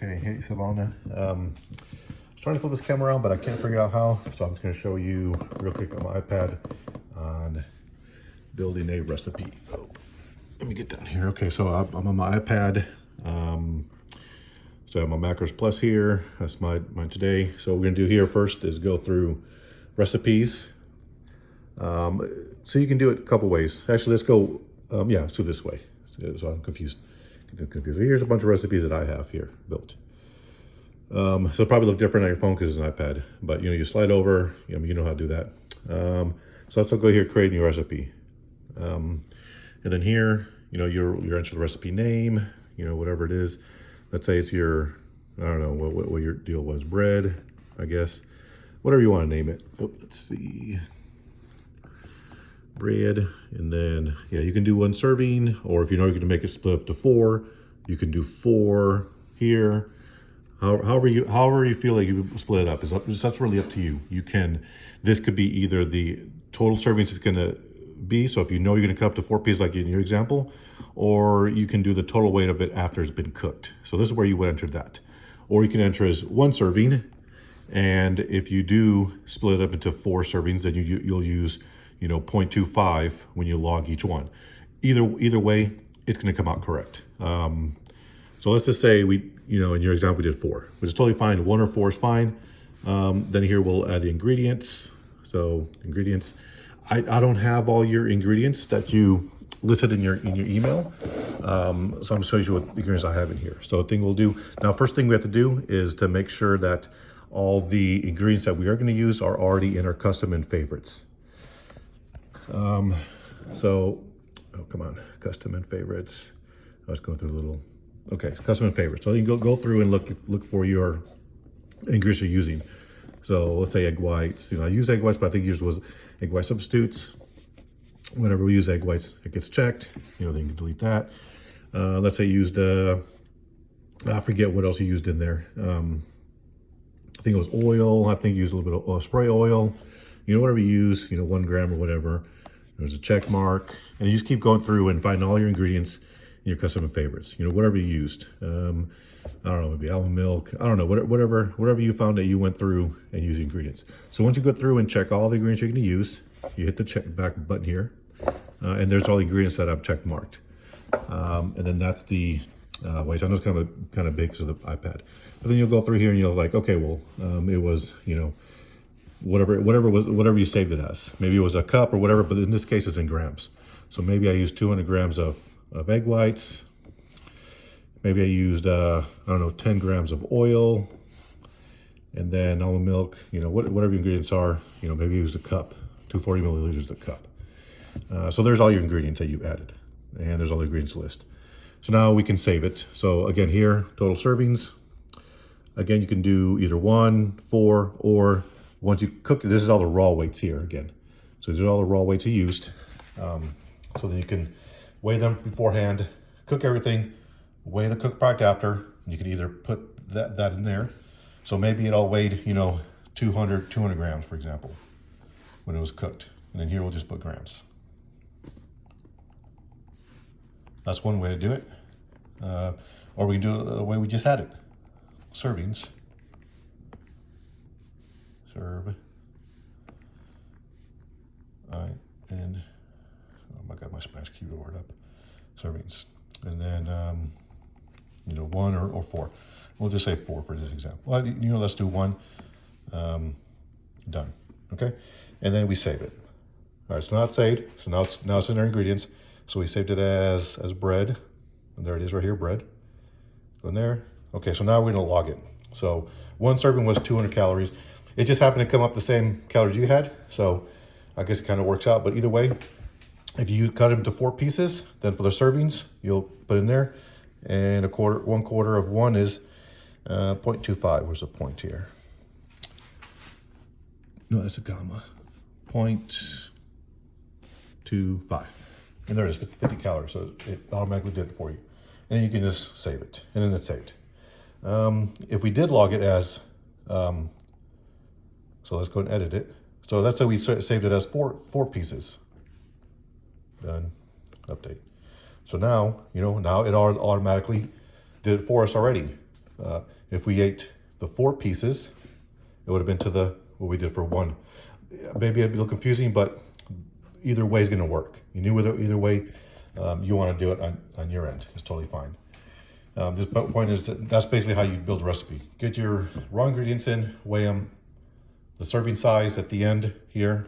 Okay, hey Savannah. I was trying to flip this camera around, but I can't figure out how. So I'm just going to show you real quick on my iPad on building a recipe. Oh, let me get down here. Okay, so I'm on my iPad. So I have my Macros Plus here. That's mine today. So what we're going to do here first is go through recipes. So you can do it a couple ways. Actually, let's go, so this way. So I'm confused. Here's a bunch of recipes that I have here built. So it'll probably look different on your phone because it's an iPad, but you slide over, you know how to do that. So let's go here, create a new recipe. And then here, you're enter the recipe name, whatever it is. Let's say it's your, I don't know what your deal was, bread, I guess, whatever you want to name it. Oh, let's see, bread. And then, you can do 1 serving, or if you're going to make it split up to 4, you can do 4 here. However you feel like you split it up, that's really up to you. This could be either the total servings it's going to be, so if you're going to cut up to 4 pieces like in your example, or you can do the total weight of it after it's been cooked. So this is where you would enter that. Or you can enter as 1 serving, and if you do split it up into 4 servings, then you'll use 0.25 when you log each one. Either way, it's going to come out correct. So let's just say in your example we did 4, which is totally fine. 1 or 4 is fine. Then here we'll add the ingredients. So ingredients, I don't have all your ingredients that you listed in your email. So I'm gonna show you what ingredients I have in here. So the thing we'll do now, first thing we have to do is to make sure that all the ingredients that we are going to use are already in our custom and favorites. Oh, come on, custom and favorites. I was going through a little. Okay, custom and favorites. So you can go through and look for your ingredients you're using. So let's say egg whites. I use egg whites, but I think yours was egg white substitutes. Whenever we use egg whites, it gets checked. Then you can delete that. Let's say you used, I forget what else you used in there. I think it was oil. I think you used a little bit of spray oil. Whatever you use, 1 gram or whatever. There's a check mark. And you just keep going through and find all your ingredients in your custom and favorites. Whatever you used. I don't know, maybe almond milk. I don't know, whatever you found that you went through and used ingredients. So once you go through and check all the ingredients you're going to use, you hit the check back button here. And there's all the ingredients that I've check marked. And then that's the way. So I know it's kind of big because of the iPad. But then you'll go through here and you'll like, okay, well, it was, whatever you saved it as. Maybe it was a cup or whatever, but in this case it's in grams. So maybe I used 200 grams of egg whites. Maybe I used, 10 grams of oil. And then almond milk, whatever ingredients are, maybe I used a cup, 240 milliliters a cup. So there's all your ingredients that you added. And there's all the ingredients list. So now we can save it. So again, here, total servings. Again, you can do either 1, 4, or once you cook, this is all the raw weights here again. So these are all the raw weights you used. So then you can weigh them beforehand, cook everything, weigh the cooked product after. You can either put that in there. So maybe it all weighed, 200 grams, for example, when it was cooked. And then here we'll just put grams. That's one way to do it. Or we can do it the way we just had it. Servings. Serve. All right, and I got my Spanish keyboard up. Servings, and then 1 or 4. We'll just say 4 for this example. Well, let's do 1. Done. Okay, and then we save it. All right, so now it's saved. So now it's in our ingredients. So we saved it as bread, and there it is right here, bread. Go in there. Okay, so now we're gonna log it. So 1 serving was 200 calories. It just happened to come up the same calories you had, so I guess it kind of works out. But either way, if you cut them into 4 pieces, then for the servings, you'll put in there, and 1/4 of 1 is 0.25. Where's the point here? No, that's a gamma. 0.25. And there it is, 50 calories. So it automatically did it for you. And then you can just save it, and then it's saved. If we did log it as, so let's go and edit it. So that's how we saved it as 4 pieces. Done, update. So now, now it automatically did it for us already. If we ate the 4 pieces, it would have been to the what we did for 1. Maybe it'd be a little confusing, but either way is going to work. You knew either way you want to do it on your end. It's totally fine. This point is that's basically how you build a recipe. Get your raw ingredients in, weigh them. The serving size at the end here,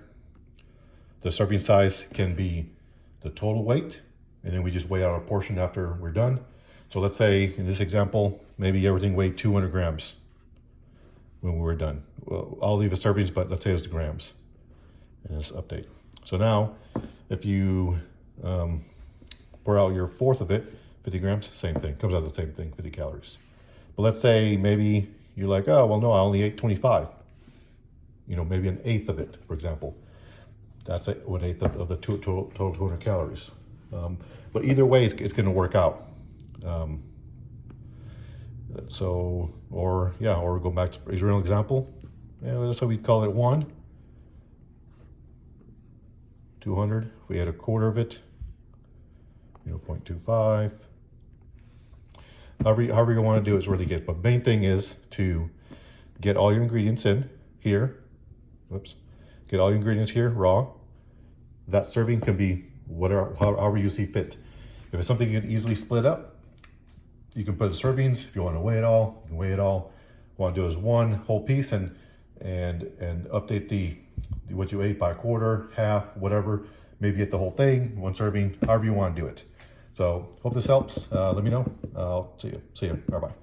the serving size can be the total weight, and then we just weigh out a portion after we're done. So let's say in this example, maybe everything weighed 200 grams when we were done. Well, I'll leave the servings, but let's say it's the grams. And just update. So now, if you pour out your 1/4 of it, 50 grams, same thing, comes out the same thing, 50 calories. But let's say maybe you're like, oh, well, no, I only ate 25. You know, maybe 1/8 of it, for example. That's 1/8 of the total 200 calories. But either way, it's going to work out. Or go back to the original example. Yeah, so we call it 1. 200, if we add 1/4 of it, 0.25. However you want to do it is really good. But main thing is to get all your ingredients in here. Whoops. Get all your ingredients here, raw. That serving can be however you see fit. If it's something you can easily split up, you can put the servings. If you want to weigh it all, you can weigh it all. What I want to do is 1 whole piece and update what you ate by 1/4, half, whatever. Maybe get the whole thing, 1 serving, however you want to do it. So hope this helps. Let me know. I'll see you. Bye-bye.